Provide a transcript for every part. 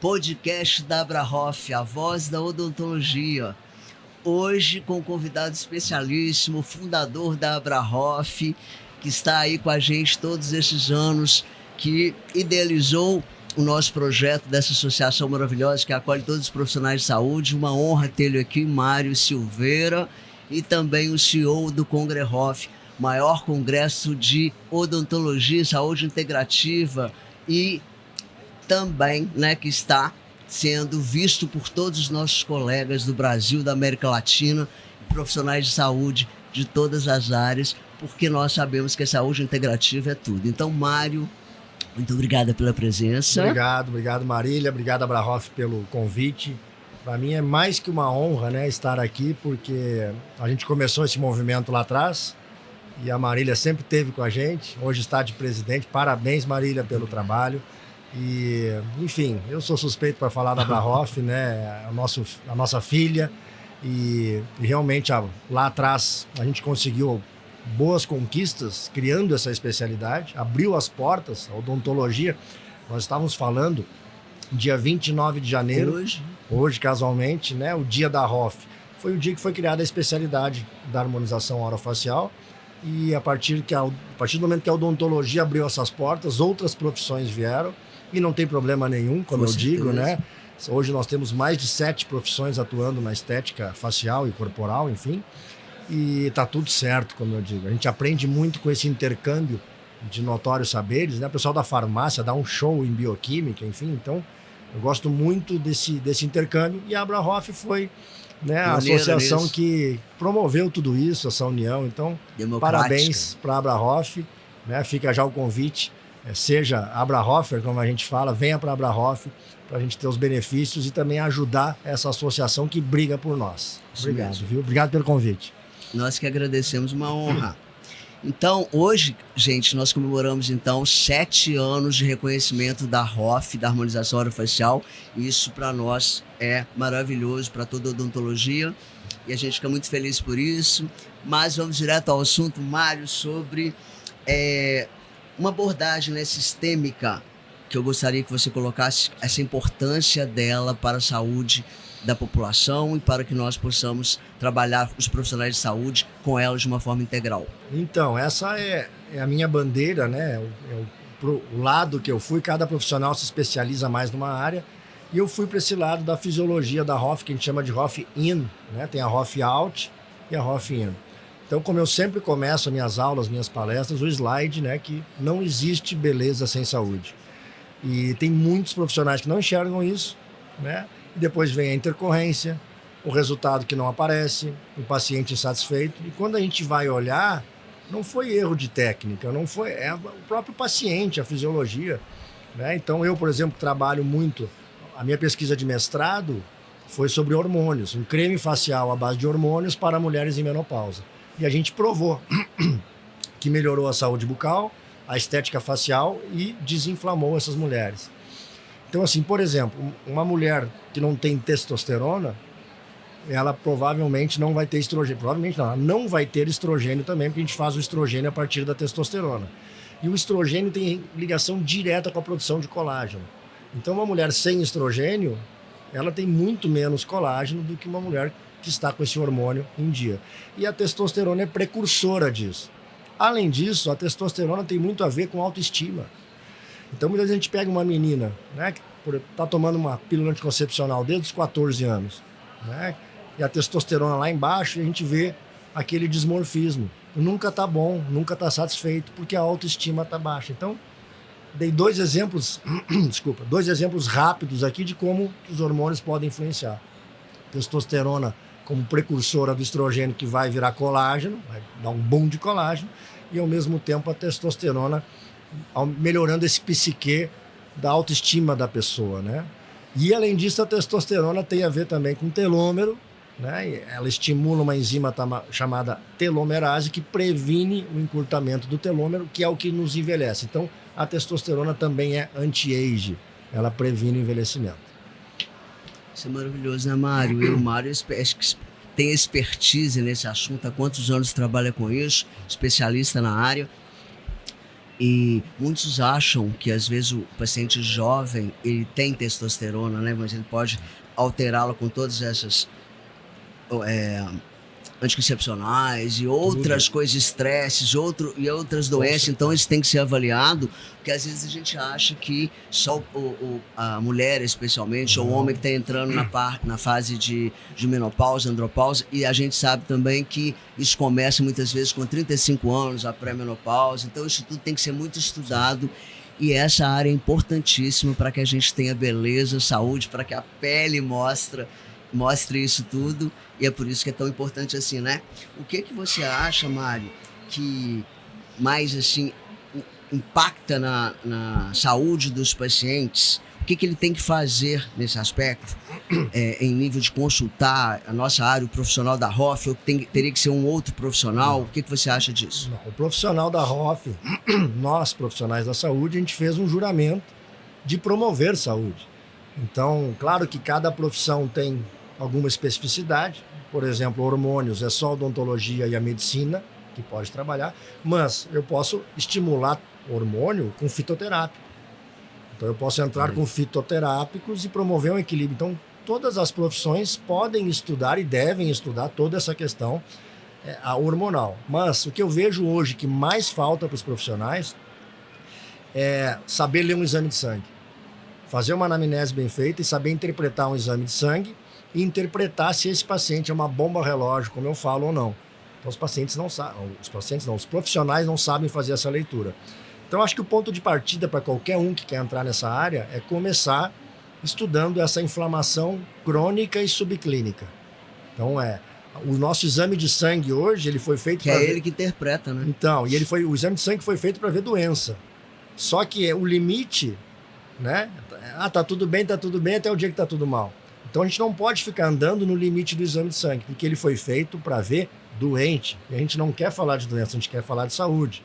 podcast da Abrahoff, a voz da odontologia. Hoje com um convidado especialíssimo, fundador da Abrahoff, que está aí com a gente todos esses anos, que idealizou o nosso projeto dessa associação maravilhosa que acolhe todos os profissionais de saúde. Uma honra tê-lo aqui, Mário Silveira, e também o CEO do Congrehoff, maior congresso de odontologia e saúde integrativa, e também, que está sendo visto por todos os nossos colegas do Brasil, da América Latina, profissionais de saúde de todas as áreas, porque nós sabemos que a saúde integrativa é tudo. Então, Mário, muito obrigada pela presença. Obrigado Marília, obrigado Abrahoff pelo convite. Para mim é mais que uma honra, estar aqui, porque a gente começou esse movimento lá atrás e a Marília sempre esteve com a gente, hoje está de presidente. Parabéns, Marília, pelo trabalho. E, enfim, eu sou suspeito para falar da Abrahoff, a nossa filha, e realmente lá atrás a gente conseguiu boas conquistas criando essa especialidade, abriu as portas, a odontologia. Nós estávamos falando dia 29 de janeiro, hoje casualmente, o dia da Hoff, foi o dia que foi criada a especialidade da harmonização orofacial. E a partir do momento que a odontologia abriu essas portas, outras profissões vieram, e não tem problema nenhum, como eu digo, Hoje nós temos mais de 7 profissões atuando na estética facial e corporal, enfim, e tá tudo certo, como eu digo. A gente aprende muito com esse intercâmbio de notórios saberes, O pessoal da farmácia dá um show em bioquímica, enfim, então eu gosto muito desse intercâmbio, e a Abrahoff foi a associação que promoveu tudo isso, essa união. Então, parabéns para a Abrahoff, Fica já o convite, seja Abrahoffer, como a gente fala, venha para a Abrahoff, para a gente ter os benefícios e também ajudar essa associação que briga por nós. Obrigado, viu? Obrigado pelo convite. Nós que agradecemos, uma honra. Então, hoje, gente, nós comemoramos, 7 anos de reconhecimento da Hoff, da harmonização orofacial. Isso, para nós, é maravilhoso, para toda a odontologia. E a gente fica muito feliz por isso. Mas vamos direto ao assunto, Mário, sobre uma abordagem sistêmica, que eu gostaria que você colocasse essa importância dela para a saúde da população e para que nós possamos trabalhar os profissionais de saúde com elas de uma forma integral. Então, essa é a minha bandeira, o lado que eu fui. Cada profissional se especializa mais numa área, e eu fui para esse lado da fisiologia da Hoff, que a gente chama de Hoff In, Tem a Hoff Out e a Hoff In. Então, como eu sempre começo minhas aulas, minhas palestras, o slide, que não existe beleza sem saúde. E tem muitos profissionais que não enxergam isso, E depois vem a intercorrência, o resultado que não aparece, o paciente insatisfeito. E quando a gente vai olhar, não foi erro de técnica, não foi, é o próprio paciente, a fisiologia. Então eu, por exemplo, trabalho muito, a minha pesquisa de mestrado foi sobre hormônios, um creme facial à base de hormônios para mulheres em menopausa. E a gente provou que melhorou a saúde bucal, a estética facial e desinflamou essas mulheres. Então, assim, por exemplo, uma mulher que não tem testosterona, ela provavelmente não vai ter estrogênio. Provavelmente não, ela não vai ter estrogênio também, porque a gente faz o estrogênio a partir da testosterona. E o estrogênio tem ligação direta com a produção de colágeno. Então, uma mulher sem estrogênio, ela tem muito menos colágeno do que uma mulher que está com esse hormônio em dia. E a testosterona é precursora disso. Além disso, a testosterona tem muito a ver com autoestima. Então, muitas vezes a gente pega uma menina, que está tomando uma pílula anticoncepcional desde os 14 anos, e a testosterona lá embaixo, e a gente vê aquele dismorfismo. Nunca está bom, nunca está satisfeito, porque a autoestima está baixa. Então, dei dois exemplos rápidos aqui de como os hormônios podem influenciar. Testosterona como precursora do estrogênio, que vai virar colágeno, vai dar um boom de colágeno, e ao mesmo tempo a testosterona melhorando esse psique da autoestima da pessoa, E além disso, a testosterona tem a ver também com telômero, Ela estimula uma enzima chamada telomerase, que previne o encurtamento do telômero, que é o que nos envelhece. Então, a testosterona também é anti-age, ela previne o envelhecimento. Isso é maravilhoso, Mário? E o Mário acho que tem expertise nesse assunto. Há quantos anos trabalha com isso? Especialista na área. E muitos acham que às vezes o paciente jovem ele tem testosterona, né? Mas ele pode alterá-la com todas essas anticoncepcionais e outras coisas, estresses, e outras doenças. Então isso tem que ser avaliado, porque às vezes a gente acha que só a mulher, especialmente, ou o homem que está entrando na fase de menopausa, andropausa, e a gente sabe também que isso começa muitas vezes com 35 anos, a pré-menopausa. Então isso tudo tem que ser muito estudado. E essa área é importantíssima para que a gente tenha beleza, saúde, para que a pele mostre isso tudo, e é por isso que é tão importante assim, né? O que você acha, Mário, que mais assim impacta na saúde dos pacientes? O que ele tem que fazer nesse aspecto, em nível de consultar a nossa área, o profissional da ROF, ou teria que ser um outro profissional? O que você acha disso? Não, o profissional da ROF, nós profissionais da saúde, a gente fez um juramento de promover saúde. Então, claro que cada profissão tem alguma especificidade. Por exemplo, hormônios é só a odontologia e a medicina que pode trabalhar, mas eu posso estimular hormônio com fitoterápico. Então eu posso entrar com fitoterápicos e promover um equilíbrio. Então todas as profissões podem estudar e devem estudar toda essa questão hormonal. Mas o que eu vejo hoje que mais falta para os profissionais é saber ler um exame de sangue. Fazer uma anamnese bem feita e saber interpretar um exame de sangue e interpretar se esse paciente é uma bomba relógio, como eu falo, ou não. Então os profissionais não sabem fazer essa leitura. Então acho que o ponto de partida para qualquer um que quer entrar nessa área é começar estudando essa inflamação crônica e subclínica. Então o nosso exame de sangue hoje, ele foi feito para ele que interpreta, né? Então, o exame de sangue foi feito para ver doença. Só que o limite, né? Tá tudo bem até o dia que tá tudo mal. Então a gente não pode ficar andando no limite do exame de sangue, porque ele foi feito para ver doente. E a gente não quer falar de doença, a gente quer falar de saúde.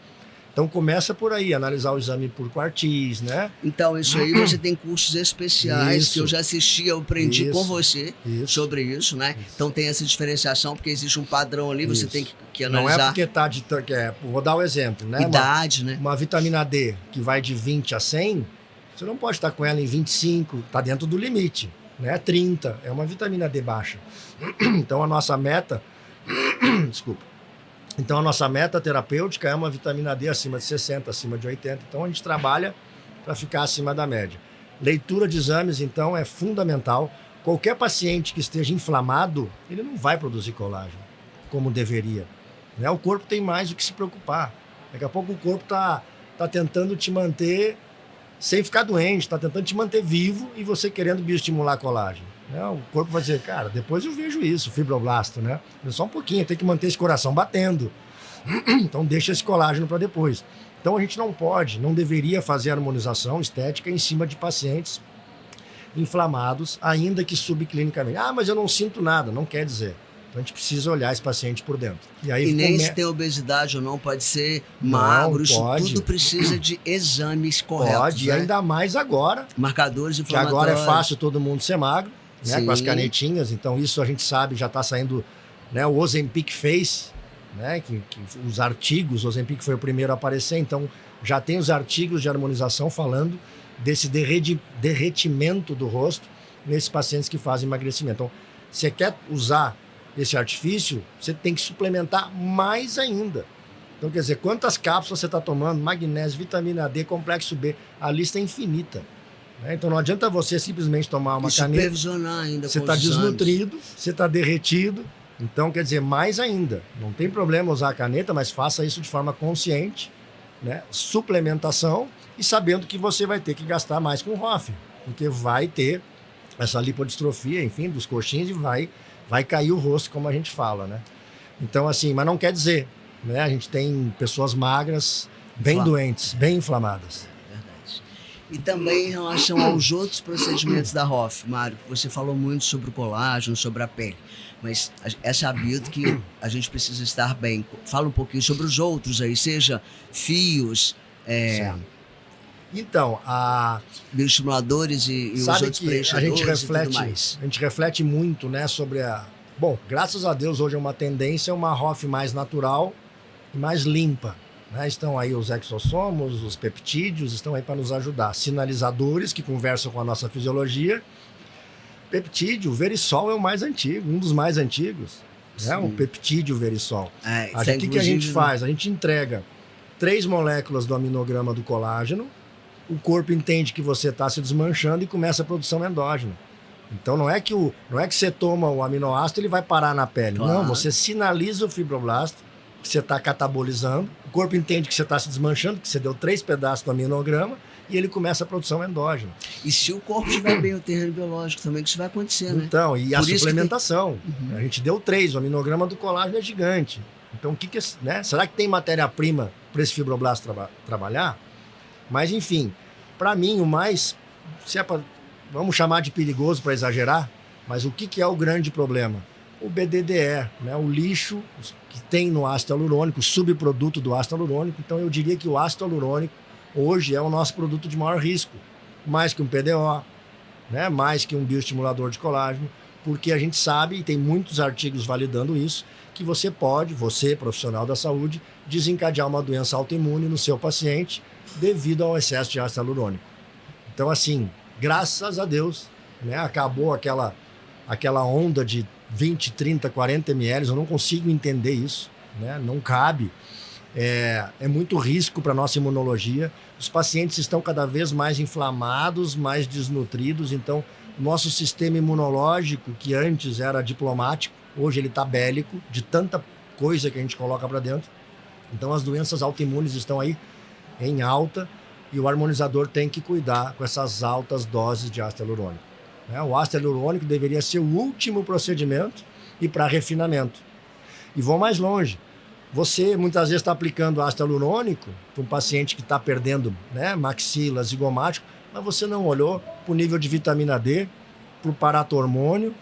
Então começa por aí, analisar o exame por quartis, né? Então isso aí você tem cursos especiais que eu já assisti, eu aprendi com você sobre isso, né? Então tem essa diferenciação, porque existe um padrão ali, você tem que analisar. Não é porque vou dar o exemplo, né? Idade, né? Uma vitamina D que vai de 20 a 100, você não pode estar com ela em 25, tá dentro do limite, né? 30, é uma vitamina D baixa. Então a nossa meta, desculpa. Então, a nossa meta terapêutica é uma vitamina D acima de 60, acima de 80. Então, a gente trabalha para ficar acima da média. Leitura de exames, então, é fundamental. Qualquer paciente que esteja inflamado, ele não vai produzir colágeno, como deveria. Né? O corpo tem mais o que se preocupar. Daqui a pouco o corpo está tentando te manter sem ficar doente, está tentando te manter vivo e você querendo bioestimular colágeno. O corpo vai dizer, cara, depois eu vejo isso, fibroblasto, né? Só um pouquinho, tem que manter esse coração batendo. Então deixa esse colágeno para depois. Então a gente não deveria fazer harmonização estética em cima de pacientes inflamados, ainda que subclinicamente. Ah, mas eu não sinto nada, não quer dizer. Então a gente precisa olhar esse paciente por dentro. E nem se tem obesidade ou não, pode ser magro, isso tudo precisa de exames corretos. Pode, né? E ainda mais agora. Marcadores inflamatórios. Que agora é fácil todo mundo ser magro. Né, com as canetinhas, então isso a gente sabe, já está saindo, né, o Ozempic Face, né, que os artigos, o Ozempic foi o primeiro a aparecer, então já tem os artigos de harmonização falando desse derretimento do rosto nesses pacientes que fazem emagrecimento. Então, você quer usar esse artifício, você tem que suplementar mais ainda. Então, quer dizer, quantas cápsulas você está tomando, magnésio, vitamina D, complexo B, a lista é infinita. Então não adianta você simplesmente tomar uma caneta. Supervisionar ainda. Você está desnutrido, você está derretido. Então, quer dizer, mais ainda. Não tem problema usar a caneta, mas faça isso de forma consciente, né? Suplementação e sabendo que você vai ter que gastar mais com ROF, porque vai ter essa lipodistrofia, enfim, dos coxins e vai cair o rosto, como a gente fala, né? Então, assim, mas não quer dizer, né? A gente tem pessoas magras, bem doentes, bem inflamadas. E também em relação aos outros procedimentos da ROF, Mário, você falou muito sobre o colágeno, sobre a pele, mas é sabido que a gente precisa estar bem. Fala um pouquinho sobre os outros aí, seja fios, então, bioestimuladores e os outros preenchedores e tudo mais. A gente reflete muito, né, sobre Bom, graças a Deus hoje é uma tendência, uma ROF mais natural e mais limpa. né? Estão aí os exossomos, os peptídeos, estão aí para nos ajudar. Sinalizadores que conversam com a nossa fisiologia. Peptídeo, o verisol é o mais antigo, um dos mais antigos. Né? O peptídeo verisol. O que a gente faz? A gente entrega 3 moléculas do aminograma do colágeno, o corpo entende que você está se desmanchando e começa a produção endógena. Então não é que você toma o aminoácido e ele vai parar na pele. Claro. Não, você sinaliza o fibroblasto que você está catabolizando, o corpo entende que você está se desmanchando, que você deu 3 pedaços do aminograma, e ele começa a produção endógena. E se o corpo estiver bem o terreno biológico também, que isso vai acontecer, né? Então, e a suplementação. A gente deu 3, o aminograma do colágeno é gigante. Então, né? Será que tem matéria-prima para esse fibroblasto trabalhar? Mas, enfim, para mim, o mais... vamos chamar de perigoso para exagerar, mas o que é o grande problema? O BDDE, né? O lixo que tem no ácido hialurônico, o subproduto do ácido hialurônico. Então, eu diria que o ácido hialurônico hoje é o nosso produto de maior risco, mais que um PDO, né? Mais que um bioestimulador de colágeno, porque a gente sabe, e tem muitos artigos validando isso, que você, profissional da saúde, desencadear uma doença autoimune no seu paciente devido ao excesso de ácido hialurônico. Então, assim, graças a Deus, né? Acabou aquela onda de 20, 30, 40 ml, eu não consigo entender isso, né? Não cabe. É muito risco para a nossa imunologia. Os pacientes estão cada vez mais inflamados, mais desnutridos. Então, nosso sistema imunológico, que antes era diplomático, hoje ele está bélico, de tanta coisa que a gente coloca para dentro. Então, as doenças autoimunes estão aí em alta e o harmonizador tem que cuidar com essas altas doses de ácido hialurônico. O ácido hialurônico deveria ser o último procedimento e para refinamento. E vou mais longe. Você muitas vezes está aplicando ácido hialurônico para um paciente que está perdendo, né, maxila, zigomático, mas você não olhou para o nível de vitamina D, para o paratormônio,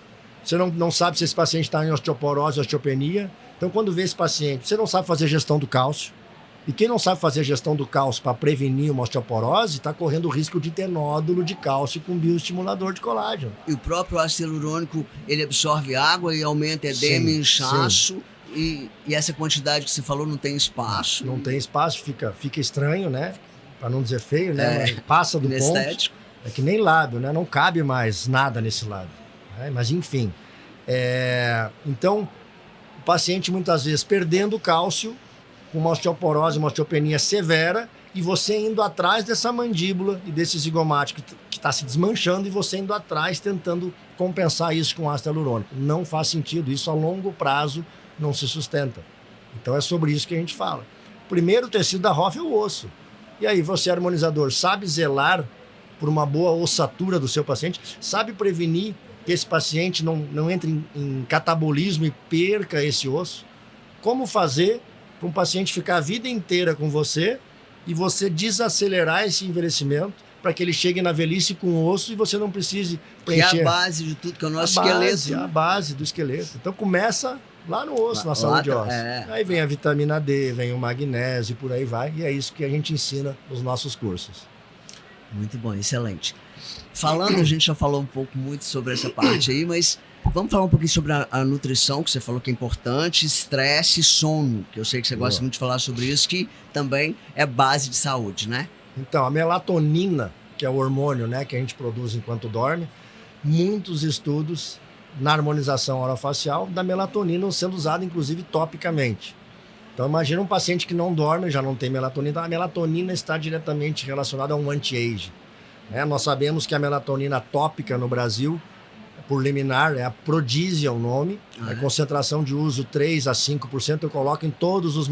você não sabe se esse paciente está em osteoporose, osteopenia. Então, quando vê esse paciente, você não sabe fazer gestão do cálcio. E quem não sabe fazer gestão do cálcio para prevenir uma osteoporose está correndo o risco de ter nódulo de cálcio com bioestimulador de colágeno. E o próprio ácido hialurônico, ele absorve água e aumenta edema e inchaço. Sim. E essa quantidade que você falou não tem espaço. Não tem espaço, fica estranho, né? Para não dizer feio, né? Passa do ponto. É que nem lábio, né? Não cabe mais nada nesse lábio. Né? Mas enfim. Então, o paciente muitas vezes perdendo cálcio, com uma osteoporose, uma osteopenia severa, e você indo atrás dessa mandíbula e desse zigomático que está se desmanchando, e você indo atrás tentando compensar isso com ácido hialurônico. Não faz sentido. Isso a longo prazo não se sustenta. Então é sobre isso que a gente fala. Primeiro, o tecido da ROF é o osso. E aí, você, harmonizador, sabe zelar por uma boa ossatura do seu paciente? Sabe prevenir que esse paciente não entre em catabolismo e perca esse osso? Como fazer para um paciente ficar a vida inteira com você e você desacelerar esse envelhecimento para que ele chegue na velhice com osso e você não precise preencher. Que é a base de tudo, que é o nosso esqueleto. A base do esqueleto. Então começa lá no osso, na saúde óssea. Aí vem a vitamina D, vem o magnésio e por aí vai. E é isso que a gente ensina nos nossos cursos. Muito bom, excelente. Falando, a gente já falou um pouco muito sobre essa parte aí, mas vamos falar um pouquinho sobre a nutrição, que você falou que é importante, estresse e sono, que eu sei que você gosta muito de falar sobre isso, que também é base de saúde, né? Então, a melatonina, que é o hormônio, né, que a gente produz enquanto dorme, muitos estudos na harmonização orofacial da melatonina sendo usada, inclusive, topicamente. Então, imagina um paciente que não dorme, já não tem melatonina. A melatonina está diretamente relacionada a um anti-age. Né? Nós sabemos que a melatonina tópica no Brasil, por liminar, é a Prodísia o nome. A concentração de uso 3 a 5%, eu coloco em todos os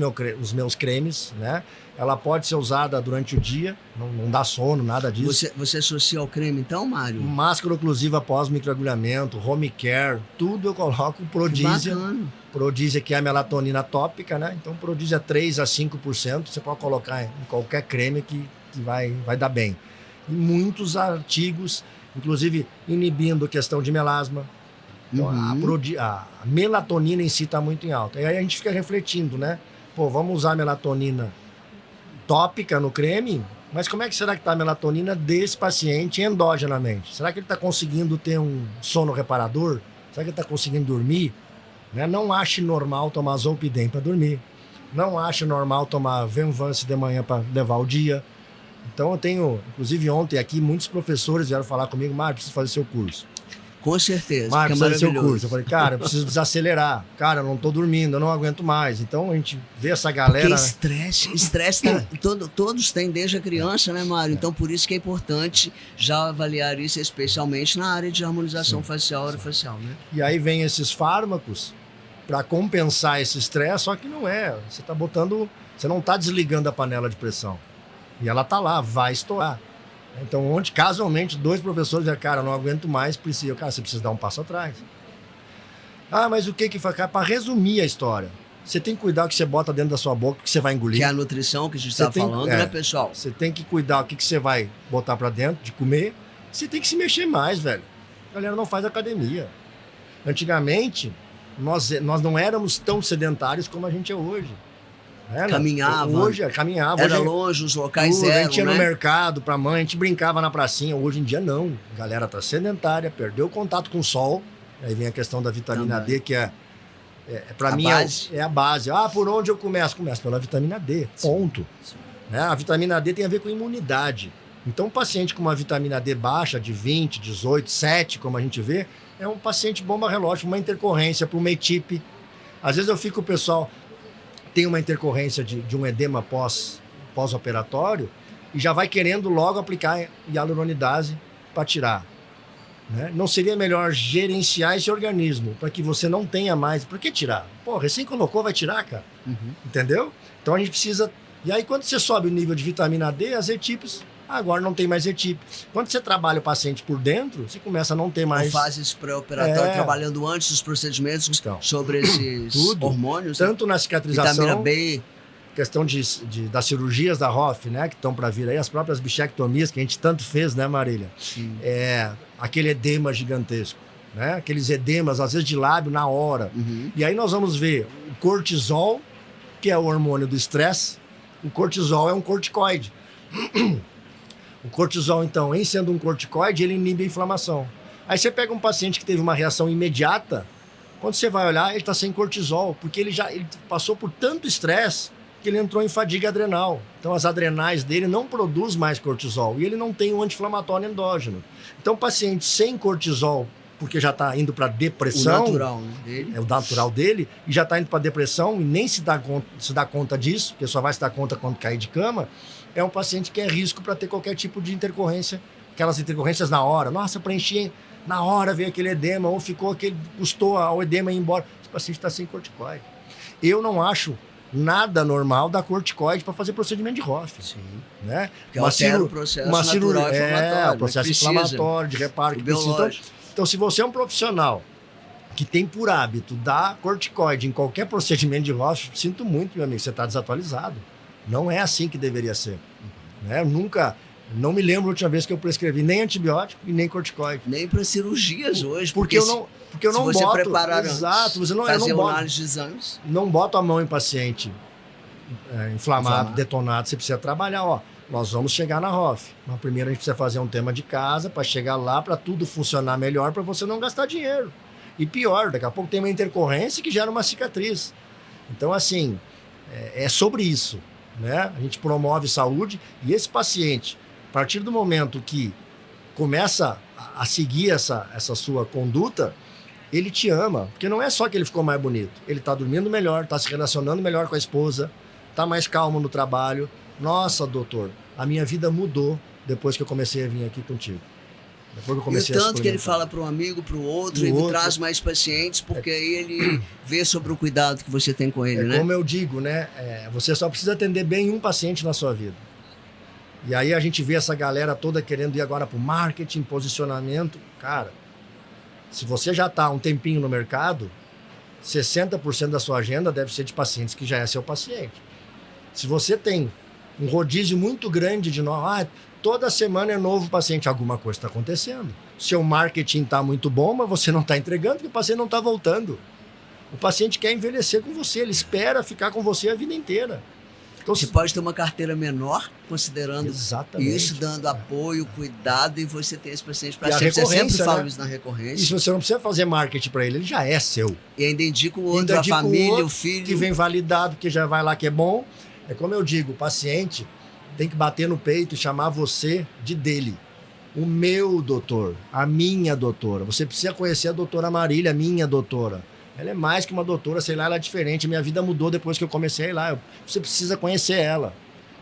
meus cremes, né? Ela pode ser usada durante o dia, não dá sono, nada disso. Você associa ao creme então, Mário? Máscara oclusiva pós-microagulhamento, home care, tudo eu coloco Prodísia. Prodísia, que é a melatonina tópica, né? Então Prodísia 3 a 5%, você pode colocar em qualquer creme que vai dar bem. E muitos artigos, inclusive inibindo a questão de melasma. Então, a melatonina em si está muito em alta. E aí a gente fica refletindo, né? Pô, vamos usar a melatonina tópica no creme, mas como é que será que está a melatonina desse paciente endogenamente? Será que ele está conseguindo ter um sono reparador? Será que ele está conseguindo dormir? Né? Não ache normal tomar Zolpidem para dormir. não acha normal tomar Venvance de manhã para levar o dia. Então eu tenho, inclusive ontem aqui, muitos professores vieram falar comigo, Mário, preciso fazer seu curso. Com certeza. Mário, porque é preciso fazer seu maravilhoso. curso. Eu falei, cara, eu preciso desacelerar. Cara, eu não tô dormindo, eu não aguento mais. Então a gente vê essa galera... Porque estresse todos têm desde a criança, né, Mário? Então por isso que é importante já avaliar isso, especialmente na área de harmonização facial, orofacial, né? E aí vem esses fármacos para compensar esse estresse, só que não é. Você tá botando... Você não tá desligando a panela de pressão. E ela tá lá, vai estourar. Então, ontem, casualmente, 2 professores disseram, cara, eu não aguento mais, preciso. Cara, você precisa dar um passo atrás. Ah, mas o que faz? Para resumir a história, você tem que cuidar o que você bota dentro da sua boca, o que você vai engolir. Que é a nutrição que a gente está falando, né, pessoal? Você tem que cuidar o que você vai botar para dentro, de comer. Você tem que se mexer mais, velho. A galera não faz academia. Antigamente, nós não éramos tão sedentários como a gente é hoje. Caminhava. Hoje caminhava. Era hoje, longe, os locais a eram, gente ia né? no mercado pra mãe, a gente brincava na pracinha. Hoje em dia não. A galera tá sedentária, perdeu o contato com o sol. Aí vem a questão da vitamina D, que pra mim é a base. Ah, por onde eu começo? Começo pela vitamina D, ponto. Né? A vitamina D tem a ver com imunidade. Então um paciente com uma vitamina D baixa, de 20, 18, 7, como a gente vê, é um paciente bomba relógio, uma intercorrência, para uma ETIP. Às vezes eu fico, o pessoal tem uma intercorrência de um edema pós-operatório e já vai querendo logo aplicar hialuronidase para tirar. Né? Não seria melhor gerenciar esse organismo para que você não tenha mais... Por que tirar? Pô, recém colocou, vai tirar, cara. Entendeu? Então a gente precisa... E aí quando você sobe o nível de vitamina D, as ETIPs... Agora não tem mais ETIP. Quando você trabalha o paciente por dentro, você começa a não ter mais... Fases pré-operatórias, trabalhando antes dos procedimentos sobre esses hormônios. Tanto na cicatrização... Vitamina B. Questão das cirurgias da ROF, né? Que estão para vir aí, as próprias bichectomias que a gente tanto fez, né, Marília? Sim. Aquele edema gigantesco, né? Aqueles edemas, às vezes de lábio, na hora. E aí nós vamos ver o cortisol, que é o hormônio do estresse. O cortisol é um corticoide. O cortisol, então, em sendo um corticoide, ele inibe a inflamação. Aí você pega um paciente que teve uma reação imediata, quando você vai olhar, ele está sem cortisol, porque ele passou por tanto estresse que ele entrou em fadiga adrenal. Então, as adrenais dele não produzem mais cortisol e ele não tem um anti-inflamatório endógeno. Então, o paciente sem cortisol, porque já está indo para depressão... O natural, né, dele. É o natural dele, e já está indo para depressão e nem se dá conta disso, porque só vai se dar conta quando cair de cama, é um paciente que é risco para ter qualquer tipo de intercorrência, aquelas intercorrências na hora. Nossa, preenchi na hora, veio aquele edema, ou custou ao edema ir embora. Esse paciente está sem corticoide. Eu não acho nada normal dar corticoide para fazer procedimento de ROF. Sim. Né? Porque altera o processo natural inflamatório. O processo inflamatório, de reparo que precisa. Então, se você é um profissional que tem por hábito dar corticoide em qualquer procedimento de ROF, sinto muito, meu amigo, você está desatualizado. Não é assim que deveria ser. Né? Não me lembro a última vez que eu prescrevi nem antibiótico e nem corticoide. Nem para cirurgias hoje. Porque eu não você boto... preparar Exato, você não, fazer eu não análise de exames. Não boto a mão em paciente inflamado, detonado. Você precisa trabalhar, ó. Nós vamos chegar na ROF. Mas primeiro a gente precisa fazer um tema de casa para chegar lá, para tudo funcionar melhor, para você não gastar dinheiro. E pior, daqui a pouco tem uma intercorrência que gera uma cicatriz. Então, assim, é sobre isso. Né? A gente promove saúde e esse paciente, a partir do momento que começa a seguir essa sua conduta, ele te ama. Porque não é só que ele ficou mais bonito. Ele está dormindo melhor, está se relacionando melhor com a esposa, está mais calmo no trabalho. Nossa, doutor, a minha vida mudou depois que eu comecei a vir aqui contigo. Depois que eu comecei e o tanto que ele fala para um amigo, para o outro, ele traz mais pacientes, porque aí ele vê sobre o cuidado que você tem com ele, né? Como eu digo, né? Você só precisa atender bem um paciente na sua vida. E aí a gente vê essa galera toda querendo ir agora para o marketing, posicionamento. Cara, se você já está há um tempinho no mercado, 60% da sua agenda deve ser de pacientes que já é seu paciente. Se você tem um rodízio muito grande de toda semana é novo paciente, alguma coisa está acontecendo. Seu marketing está muito bom, mas você não está entregando porque o paciente não está voltando. O paciente quer envelhecer com você, ele espera ficar com você a vida inteira. Então, Você pode ter uma carteira menor, considerando exatamente. isso, dando apoio, cuidado, e você tem esse paciente para E a sempre. Você sempre recorrência, fala né? isso na recorrência. E se você não precisa fazer marketing para ele, ele já é seu. E ainda indica o Ainda outro, a indica o família, outro o filho. que vem validado, que já vai lá que é bom. É como eu digo, o paciente tem que bater no peito e chamar você de dele. O meu doutor, a minha doutora. Você precisa conhecer a doutora Marília, a minha doutora. Ela é mais que uma doutora, sei lá, ela é diferente. Minha vida mudou depois que eu comecei a ir lá. Você precisa conhecer ela.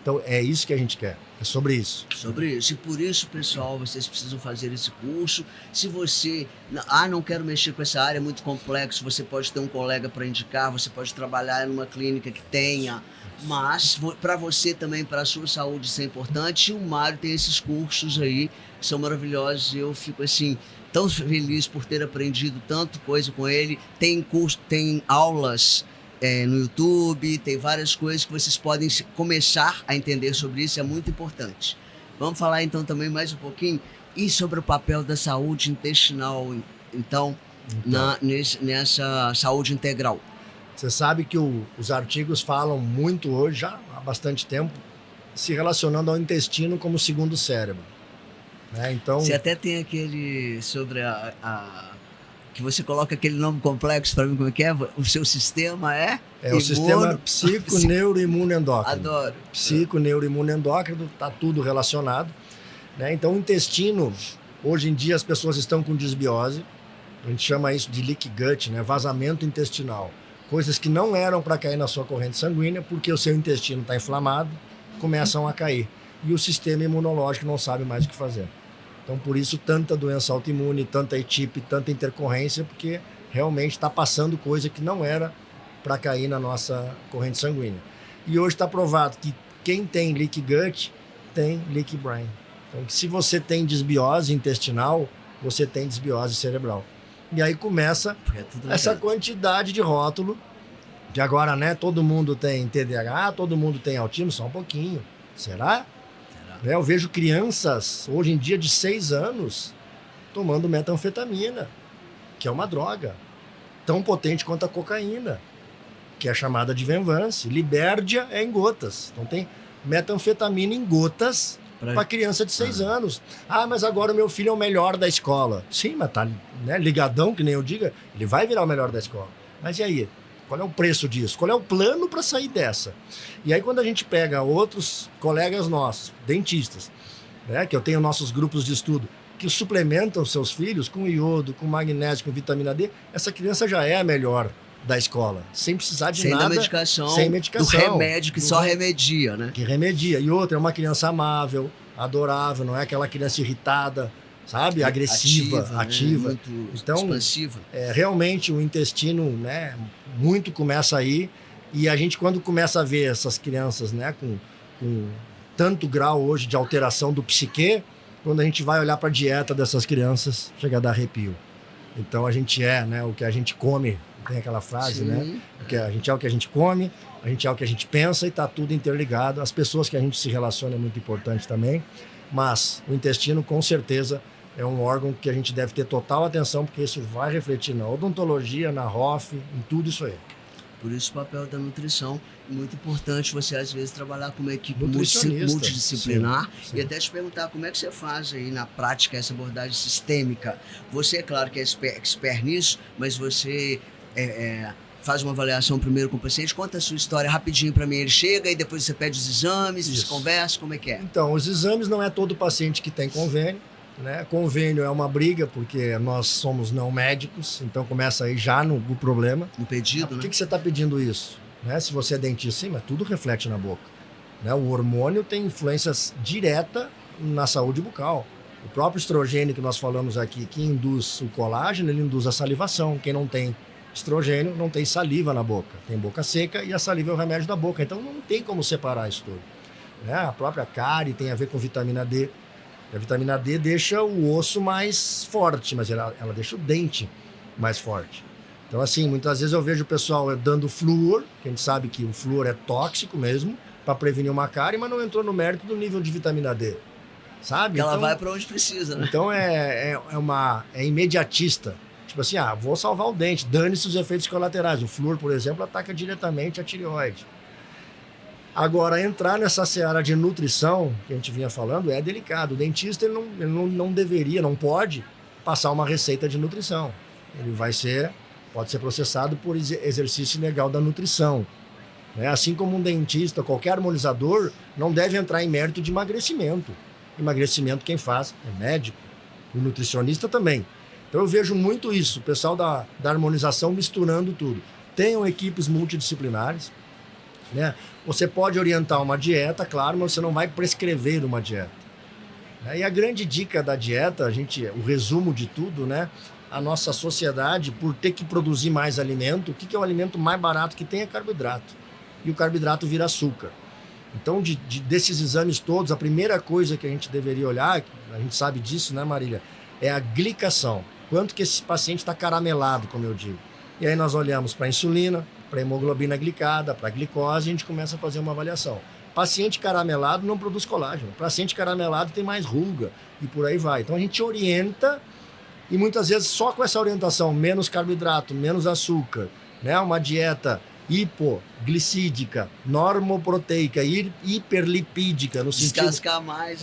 Então, é isso que a gente quer. É sobre isso. Sobre isso. E por isso, pessoal, vocês precisam fazer esse curso. Se você, não quero mexer com essa área, é muito complexo, você pode ter um colega para indicar, você pode trabalhar numa clínica que tenha, mas para você também, para a sua saúde, isso é importante. E o Mário tem esses cursos aí, que são maravilhosos, e eu fico assim, tão feliz por ter aprendido tanto coisa com ele. Tem curso, tem aulas no YouTube, tem várias coisas que vocês podem começar a entender sobre isso, é muito importante. Vamos falar então também mais um pouquinho e sobre o papel da saúde intestinal, então. Nessa saúde integral. Você sabe que os artigos falam muito hoje, já há bastante tempo, se relacionando ao intestino como segundo cérebro. Né? Então, você até tem aquele sobre que você coloca aquele nome complexo para mim, como é que é? O seu sistema é o sistema psico-neuro-imuno-endócrino. Adoro. Psico-neuro-imuno-endócrino, está tudo relacionado. Né? Então, o intestino, hoje em dia as pessoas estão com desbiose, a gente chama isso de leak gut, né? Vazamento intestinal. Coisas que não eram para cair na sua corrente sanguínea, porque o seu intestino está inflamado, começam a cair. E o sistema imunológico não sabe mais o que fazer. Então, por isso, tanta doença autoimune, tanta ETIP, tanta intercorrência, porque realmente está passando coisa que não era para cair na nossa corrente sanguínea. E hoje está provado que quem tem leak gut tem leak brain. Então, se você tem desbiose intestinal, você tem desbiose cerebral. E aí começa essa quantidade de rótulo, de agora, né? Todo mundo tem TDAH, todo mundo tem autismo, só um pouquinho. Será? Eu vejo crianças, hoje em dia, de 6 anos, tomando metanfetamina, que é uma droga, tão potente quanto a cocaína, que é chamada de Venvance. Libérdia é em gotas. Então tem metanfetamina em gotas para criança de 6 anos. Mas agora o meu filho é o melhor da escola. Sim, mas tá, né, ligadão, que nem eu diga, ele vai virar o melhor da escola. Mas e aí? Qual é o preço disso? Qual é o plano para sair dessa? E aí quando a gente pega outros colegas nossos, dentistas, né, que eu tenho nossos grupos de estudo, que suplementam seus filhos com iodo, com magnésio, com vitamina D, essa criança já é a melhor da escola, sem precisar de nada. Sem medicação. Do remédio que só remedia, né? Que remedia. E outra, é uma criança amável, adorável, não é aquela criança irritada, sabe? Agressiva, ativa. Né? Muito então, expansiva. Realmente o intestino, né, muito começa aí. E a gente, quando começa a ver essas crianças, né, com tanto grau hoje de alteração do psique, quando a gente vai olhar para a dieta dessas crianças, chega a dar arrepio. Então a gente né, o que a gente come, tem aquela frase, né? Que a gente é o que a gente come, a gente é o que a gente pensa e está tudo interligado. As pessoas que a gente se relaciona é muito importante também, mas o intestino com certeza é um órgão que a gente deve ter total atenção, porque isso vai refletir na odontologia, na ROF, em tudo isso aí. Por isso o papel da nutrição é muito importante, você às vezes trabalar com uma equipe multidisciplinar. Sim. E até te perguntar como é que você faz aí na prática essa abordagem sistêmica. Você, é claro que é expert nisso, mas você faz uma avaliação primeiro com o paciente, conta a sua história rapidinho para mim, ele chega e depois você pede os exames, você conversa, como é que é? Então, os exames não é todo paciente que tem convênio, né? Convênio é uma briga, porque nós somos não médicos, então começa aí já no problema. No pedido, Por que você está pedindo isso? Né? Se você é dentista, sim, mas tudo reflete na boca. Né? O hormônio tem influências direta na saúde bucal. O próprio estrogênio que nós falamos aqui, que induz o colágeno, ele induz a salivação. Quem não tem estrogênio não tem saliva na boca, tem boca seca e a saliva é o remédio da boca, então não tem como separar isso tudo. Né? A própria cárie tem a ver com vitamina D. A vitamina D deixa o osso mais forte, mas ela deixa o dente mais forte. Então, assim, muitas vezes eu vejo o pessoal dando flúor, que a gente sabe que o flúor é tóxico mesmo, para prevenir uma cárie, mas não entrou no mérito do nível de vitamina D. Sabe? Ela vai para onde precisa, né? Então é imediatista. Tipo assim, vou salvar o dente, dane-se os efeitos colaterais. O flúor, por exemplo, ataca diretamente a tireoide. Agora, entrar nessa seara de nutrição, que a gente vinha falando, é delicado. O dentista ele não deveria, não pode passar uma receita de nutrição. Ele pode ser processado por exercício ilegal da nutrição. Né? Assim como um dentista, qualquer harmonizador, não deve entrar em mérito de emagrecimento. Emagrecimento quem faz é médico, o nutricionista também. Então eu vejo muito isso, o pessoal da harmonização misturando tudo. Tenham equipes multidisciplinares, né? Você pode orientar uma dieta, claro, mas você não vai prescrever uma dieta. E a grande dica da dieta, o resumo de tudo, né? A nossa sociedade, por ter que produzir mais alimento, o que é o alimento mais barato que tem é carboidrato. E o carboidrato vira açúcar. Então, desses exames todos, a primeira coisa que a gente deveria olhar, a gente sabe disso, né, Marília? É a glicação. Quanto que esse paciente está caramelado, como eu digo. E aí nós olhamos para a insulina, para a hemoglobina glicada, para a glicose, e a gente começa a fazer uma avaliação. Paciente caramelado não produz colágeno. Paciente caramelado tem mais ruga e por aí vai. Então a gente orienta e muitas vezes só com essa orientação, menos carboidrato, menos açúcar, né? Uma dieta hipoglicídica, normoproteica, hiperlipídica, no sentido... Descascar mais.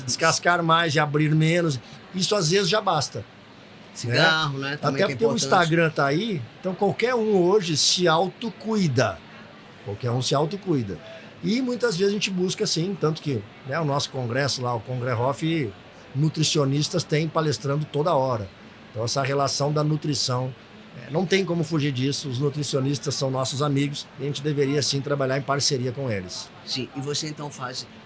Descascar mais e abrir menos. Isso às vezes já basta. Cigarro, né? Até porque o Instagram tá aí, então qualquer um hoje se autocuida. Qualquer um se autocuida. E muitas vezes a gente busca assim, tanto que o nosso congresso lá, o CongreHoff, nutricionistas têm palestrando toda hora. Então essa relação da nutrição, não tem como fugir disso, os nutricionistas são nossos amigos e a gente deveria sim trabalhar em parceria com eles. Sim, e você então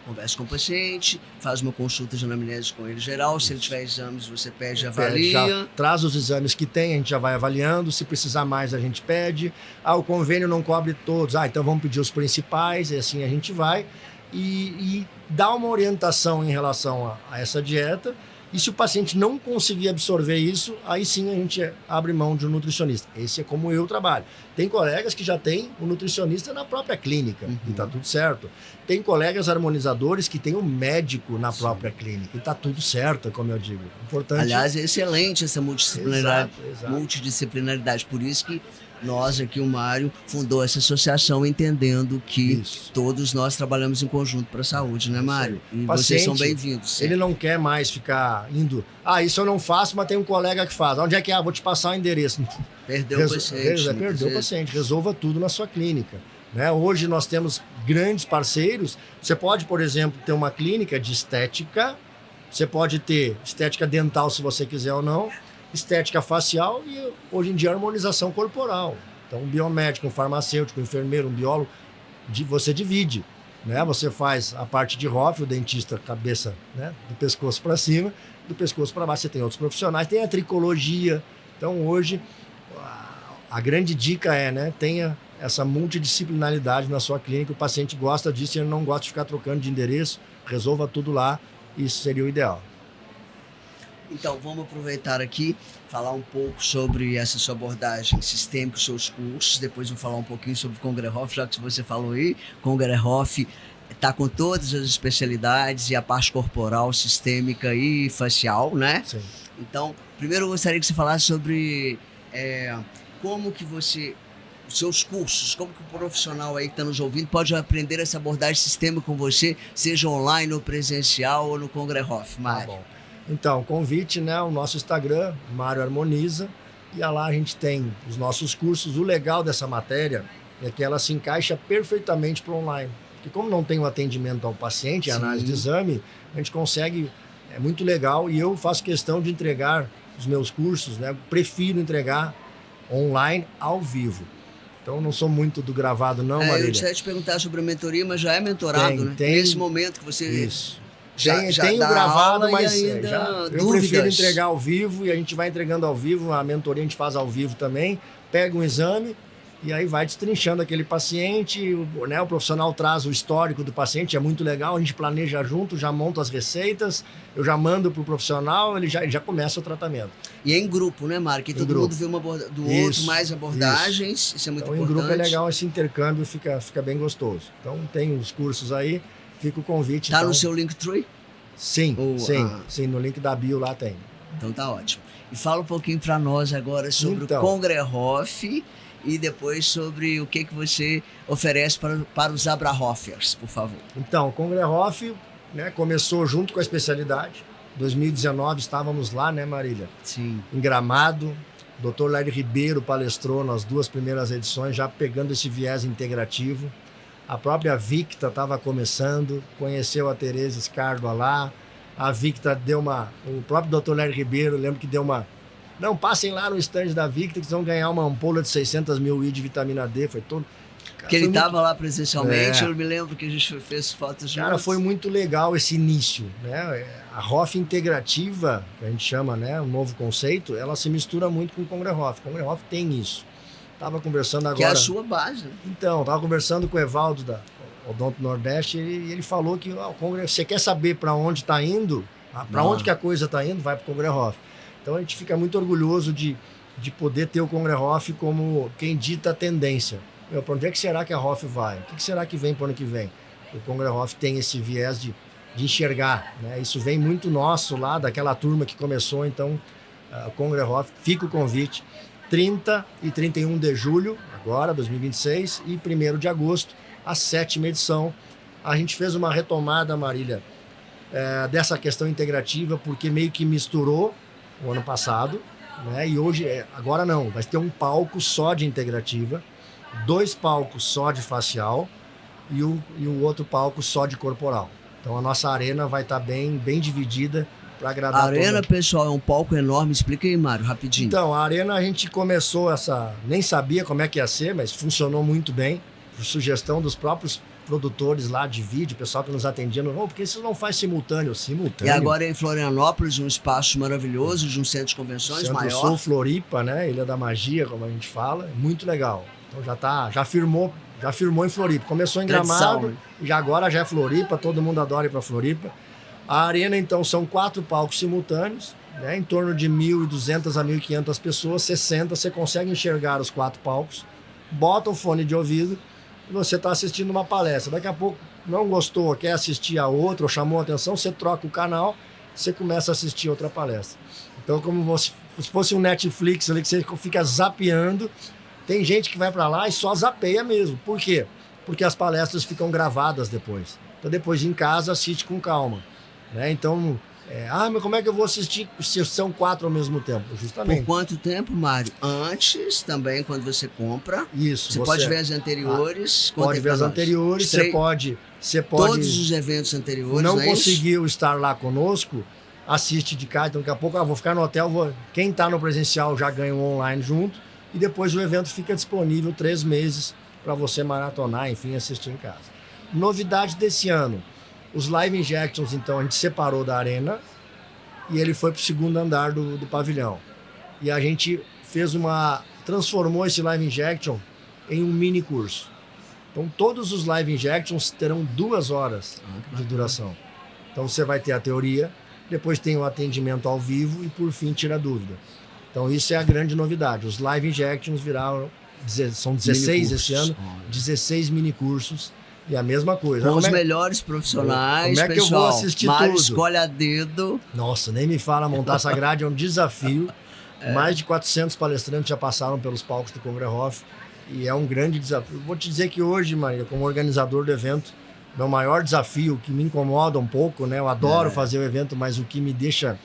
conversa com o paciente, faz uma consulta de anamnese com ele geral, se ele tiver exames você pede, avalia. Já traz os exames que tem, a gente já vai avaliando, se precisar mais a gente pede. O convênio não cobre todos, então vamos pedir os principais, e assim a gente vai e dá uma orientação em relação a essa dieta. E se o paciente não conseguir absorver isso, aí sim a gente abre mão de um nutricionista. Esse é como eu trabalho. Tem colegas que já têm um nutricionista na própria clínica, e tá tudo certo. Tem colegas harmonizadores que têm um médico na própria clínica, e tá tudo certo, como eu digo. Importante. Aliás, é excelente essa multidisciplinaridade. Exato. Multidisciplinaridade. Por isso que nós aqui, o Mário, fundou essa associação entendendo que todos nós trabalhamos em conjunto para a saúde, né, Mário? E vocês são bem-vindos. Ele não quer mais ficar indo, isso eu não faço, mas tem um colega que faz. Onde é que vou te passar o endereço? Perdeu o paciente. Perdeu o paciente. Resolva tudo na sua clínica. Né? Hoje nós temos grandes parceiros. Você pode, por exemplo, ter uma clínica de estética. Você pode ter estética dental, se você quiser ou não. Estética facial e, hoje em dia, harmonização corporal. Então, um biomédico, um farmacêutico, um enfermeiro, um biólogo, você divide. Né? Você faz a parte de Hoff, o dentista, cabeça, né? Do pescoço para cima, do pescoço para baixo. Você tem outros profissionais, tem a tricologia. Então, hoje, a grande dica tenha essa multidisciplinaridade na sua clínica. O paciente gosta disso e ele não gosta de ficar trocando de endereço. Resolva tudo lá. Isso seria o ideal. Então, vamos aproveitar aqui, falar um pouco sobre essa sua abordagem sistêmica, os seus cursos. Depois vou falar um pouquinho sobre o CongreHoff, já que você falou aí. CongreHoff está com todas as especialidades e a parte corporal, sistêmica e facial, né? Sim. Então, primeiro eu gostaria que você falasse sobre como que os seus cursos, como que o profissional aí que está nos ouvindo pode aprender essa abordagem sistêmica com você, seja online ou presencial ou no CongreHoff, Mário. Tá bom. Então, convite, o nosso Instagram, Mário Harmoniza, e lá a gente tem os nossos cursos. O legal dessa matéria é que ela se encaixa perfeitamente para o online. Porque como não tem o atendimento ao paciente, a análise de exame, a gente consegue, é muito legal, e eu faço questão de entregar os meus cursos, prefiro entregar online, ao vivo. Então, não sou muito do gravado, não, Marília. Eu ia te perguntar sobre a mentoria, mas já é mentorado, né? Tem. Nesse momento que você... Isso. Tem o gravado, mas eu prefiro entregar ao vivo, e a gente vai entregando ao vivo, a mentoria a gente faz ao vivo também, pega um exame e aí vai destrinchando aquele paciente, o profissional traz o histórico do paciente, é muito legal, a gente planeja junto, já monta as receitas, eu já mando pro profissional, ele já começa o tratamento. E é em grupo, né, Mário? Que todo mundo vê uma do outro, mais abordagens, isso é muito importante. Em grupo é legal, esse intercâmbio fica bem gostoso. Então tem os cursos aí. Fica o convite. Tá no seu Linktree? Sim, sim, no link da bio lá tem. Então tá ótimo. E fala um pouquinho para nós agora sobre o CongreHoff e depois sobre o que você oferece para os Abrahoffers, por favor. Então, o Congrehoff, né, começou junto com a especialidade. 2019 estávamos lá, né, Marília? Sim. Em Gramado. O Dr. Lair Ribeiro palestrou nas 2 primeiras edições, já pegando esse viés integrativo. A própria Victa estava começando, conheceu a Tereza Scardoa lá. A Victa deu o próprio Dr. Lair Ribeiro, lembro que deu uma... Não, passem lá no stand da Victa que vocês vão ganhar uma ampola de 600 mil I de vitamina D. Foi todo... Cara, que ele estava muito... lá presencialmente, eu me lembro que a gente fez fotos juntos. Cara, foi muito legal esse início, né? A Hoff integrativa, que a gente chama, né, um novo conceito, ela se mistura muito com o Congrehoff. O Congrehoff tem isso. Tava conversando agora... Que é a sua base, né? Então, tava conversando com o Evaldo da Odonto Nordeste e ele falou que o Congre... você quer saber para onde está indo, para onde que a coisa está indo, vai para o Congrehoff. Então a gente fica muito orgulhoso de poder ter o Congrehoff como quem dita a tendência. Para onde é que será que a Hoff vai? O que será que vem para o ano que vem? O Congrehoff tem esse viés de enxergar, né? Isso vem muito nosso lá, daquela turma que começou, então, o Congrehoff, fica o convite, 30 e 31 de julho, agora, 2026, e 1º de agosto, a 7ª edição. A gente fez uma retomada, Marília, dessa questão integrativa, porque meio que misturou o ano passado, né? E hoje, agora não, vai ter um palco só de integrativa, 2 palcos só de facial e o outro palco só de corporal. Então a nossa arena vai estar bem dividida para agradar a arena, pessoal, é um palco enorme. Explica aí, Mário, rapidinho. Então, a arena a gente começou nem sabia como é que ia ser, mas funcionou muito bem, por sugestão dos próprios produtores lá de vídeo, pessoal que nos atendia, por que vocês não faz simultâneo? E agora é em Florianópolis, um espaço maravilhoso, de um centro de convenções maior. Centro-Sul, Floripa, né? Ilha da Magia, como a gente fala, é muito legal. Então já firmou em Floripa. Começou em Gramado, e agora já é Floripa, todo mundo adora ir para Floripa. A arena, então, são 4 palcos simultâneos, né? Em torno de 1.200 a 1.500 pessoas, 60, você consegue enxergar os 4 palcos, bota o fone de ouvido e você está assistindo uma palestra. Daqui a pouco não gostou, quer assistir a outra ou chamou a atenção, você troca o canal, você começa a assistir outra palestra. Então, como se fosse um Netflix ali que você fica zapeando. Tem gente que vai para lá e só zapeia mesmo. Por quê? Porque as palestras ficam gravadas depois. Então depois em casa assiste com calma, né? Então, mas como é que eu vou assistir se são 4 ao mesmo tempo? Justamente. Por quanto tempo, Mário? Antes também, quando você compra. Isso. Você pode ver as anteriores. Pode ver as anteriores. Você pode... Todos os eventos anteriores. Não conseguiu estar lá conosco, assiste de casa. Então daqui a pouco vou ficar no hotel. Quem está no presencial já ganha um online junto. E depois o evento fica disponível 3 meses para você maratonar, enfim, assistir em casa. Novidade desse ano, os Live Injections, então, a gente separou da arena e ele foi para o 2º andar do pavilhão. E a gente transformou esse Live Injection em um mini curso. Então, todos os Live Injections terão 2 horas de duração. Então, você vai ter a teoria, depois tem o atendimento ao vivo e, por fim, tira a dúvida. Então, isso é a grande novidade. Os Live Injections são 16 esse ano, 16 mini cursos. E a mesma coisa. Com os melhores profissionais, como é que eu vou assistir Mário tudo? Escolhe a dedo. Nossa, nem me fala, montar essa grade é um desafio. Mais de 400 palestrantes já passaram pelos palcos do Congrehoff e é um grande desafio. Vou te dizer que hoje, Maria, como organizador do evento, meu maior desafio, que me incomoda um pouco, né? Eu adoro fazer o evento, mas o que me deixa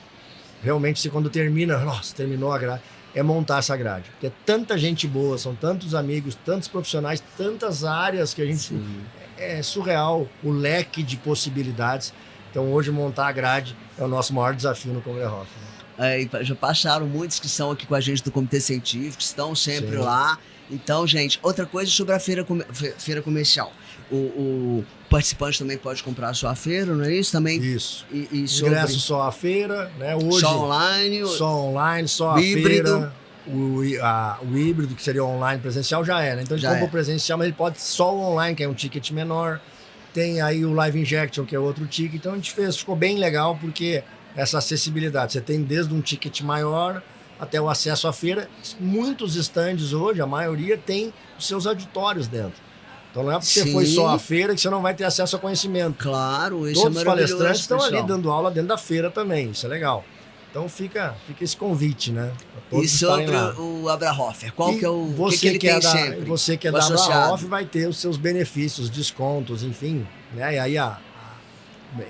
realmente, quando terminou a grade, é montar essa grade. Porque é tanta gente boa, são tantos amigos, tantos profissionais, tantas áreas que a gente... Sim. É surreal o leque de possibilidades. Então, hoje, montar a grade é o nosso maior desafio no Congrehoff. Já passaram muitos que estão aqui com a gente do Comitê Científico, estão sempre lá. Então, gente, outra coisa sobre a feira comercial. O participante também pode comprar a sua feira, não é isso? Também. Isso. Sobre... Ingresso só a feira, né? Hoje, só online. Só a feira. O híbrido, que seria online presencial, já é, né? Então ele compra o presencial, mas ele pode só o online, que é um ticket menor. Tem aí o Live Injection, que é outro ticket. Então a gente ficou bem legal, porque essa acessibilidade. Você tem desde um ticket maior até o acesso à feira. Muitos estandes hoje, a maioria, tem os seus auditórios dentro. Então não é porque você foi só à feira que você não vai ter acesso ao conhecimento. Claro, isso Todos é os palestrantes estão ali dando aula dentro da feira também, isso é legal. Então fica esse convite, né? E sobre o Abrahofer, qual que é o você que ele tem sempre? Você que é da Abrahofer vai ter os seus benefícios, descontos, enfim. Né? E aí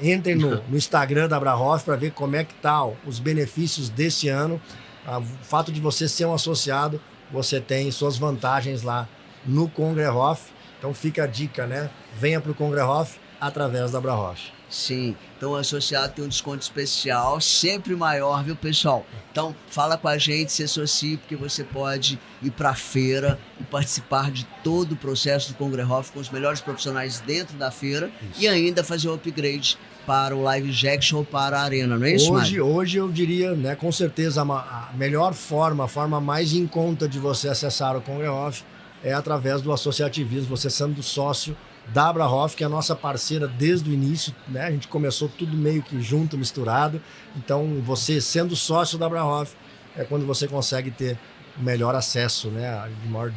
entrem no Instagram da Abrahofer para ver como é que tá os benefícios desse ano. O fato de você ser um associado, você tem suas vantagens lá no Congrehoff. Então fica a dica, né? Venha para o Congrehoff através da Abrahofer. Sim, então o associado tem um desconto especial, sempre maior, viu, pessoal? Então fala com a gente, se associe, porque você pode ir para a feira e participar de todo o processo do Congrehoff com os melhores profissionais dentro da feira. Isso. E ainda fazer o upgrade para o Live Jackson ou para a Arena, não é isso, Mário? Hoje eu diria, né, com certeza a melhor forma, a forma mais em conta de você acessar o Congrehoff é através do associativismo, você sendo sócio da Abrahofer, que é a nossa parceira desde o início, né? A gente começou tudo meio que junto, misturado. Então, você sendo sócio da Abrahofer é quando você consegue ter melhor acesso, né?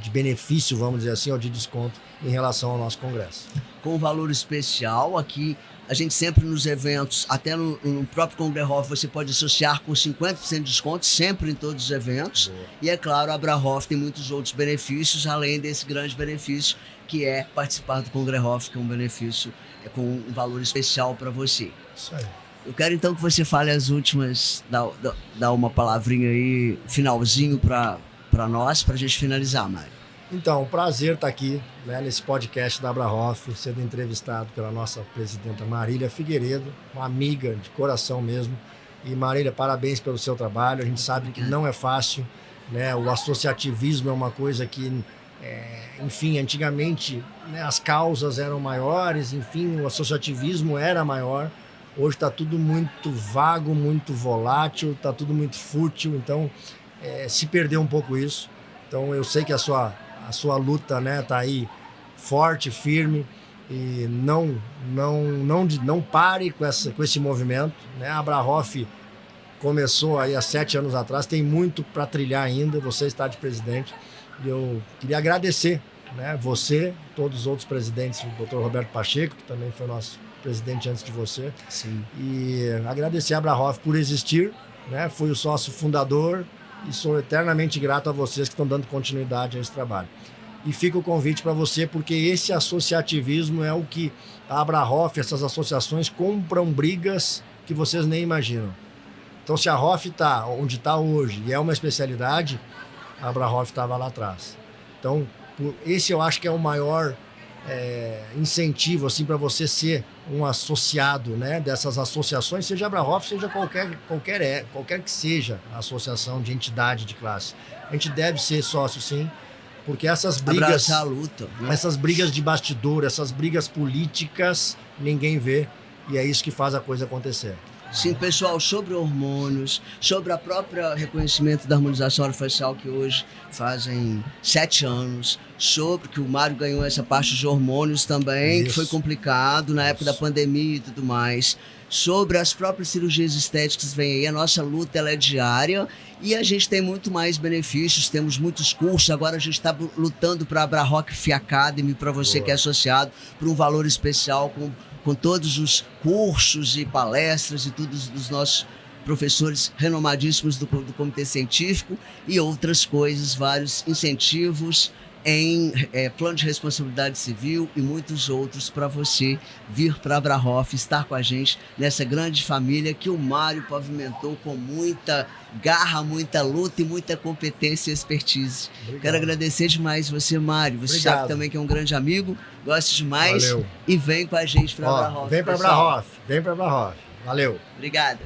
De benefício, vamos dizer assim, ou de desconto em relação ao nosso congresso. Com valor especial aqui, a gente sempre nos eventos, até no próprio Congrehoff, você pode associar com 50% de desconto, sempre em todos os eventos. Boa. E é claro, a Abrahofer tem muitos outros benefícios, além desse grande benefício, que é participar do Congrehoff, que é um benefício com um valor especial para você. Isso aí. Eu quero então que você fale as últimas, dá uma palavrinha aí, finalzinho para nós, para a gente finalizar, Mário. Então, um prazer estar aqui, né, nesse podcast da Abrahofer, sendo entrevistado pela nossa presidenta Marília Figueiredo, uma amiga de coração mesmo. E Marília, parabéns pelo seu trabalho. A gente sabe que não é fácil, né? O associativismo é uma coisa que, enfim, antigamente, né, as causas eram maiores, enfim, o associativismo era maior. Hoje está tudo muito vago, muito volátil, está tudo muito fútil. Então, se perdeu um pouco isso. Então, eu sei que a sua luta, né, tá aí forte, firme, e não pare com esse movimento, né? A Abrahofer começou aí há 7 anos atrás, tem muito para trilhar ainda. Você está de presidente e eu queria agradecer, né, você, todos os outros presidentes, o Dr. Roberto Pacheco, que também foi nosso presidente antes de você. Sim. E agradecer a Abrahofer por existir, né? Fui o sócio fundador e sou eternamente grato a vocês que estão dando continuidade a esse trabalho. E fica o convite para você, porque esse associativismo é o que a Abrahofer, essas associações, compram brigas que vocês nem imaginam. Então, se a ROF está onde está hoje e é uma especialidade, a Abrahofer estava lá atrás. Então, esse eu acho que é o maior incentivo assim, para você ser um associado, né, dessas associações, seja a Abrahofer, seja qualquer que seja a associação de entidade de classe. A gente deve ser sócio, sim, porque essas brigas, abraçar a luta, né? Essas brigas de bastidor, essas brigas políticas, ninguém vê, e é isso que faz a coisa acontecer. Sim, pessoal, sobre hormônios, sobre a própria reconhecimento da harmonização orofacial, que hoje fazem 7 anos, sobre que o Mário ganhou essa parte de hormônios também, isso, que foi complicado na época da pandemia e tudo mais, sobre as próprias cirurgias estéticas que vem aí, a nossa luta ela é diária e a gente tem muito mais benefícios, temos muitos cursos, agora a gente está lutando para a Abrahofer Academy, para você que é associado, por um valor especial, com todos os cursos e palestras e tudo dos nossos professores renomadíssimos do Comitê Científico e outras coisas, vários incentivos em plano de responsabilidade civil e muitos outros para você vir para a Abrahofer, estar com a gente nessa grande família que o Mário pavimentou com muita garra, muita luta e muita competência e expertise. Obrigado. Quero agradecer demais você, Mário. Você Obrigado. sabe também que é um grande amigo, gosto demais. Valeu. E vem com a gente para a Abrahofer. Vem para a Abrahofer, vem para a Abrahofer. Valeu. Obrigado.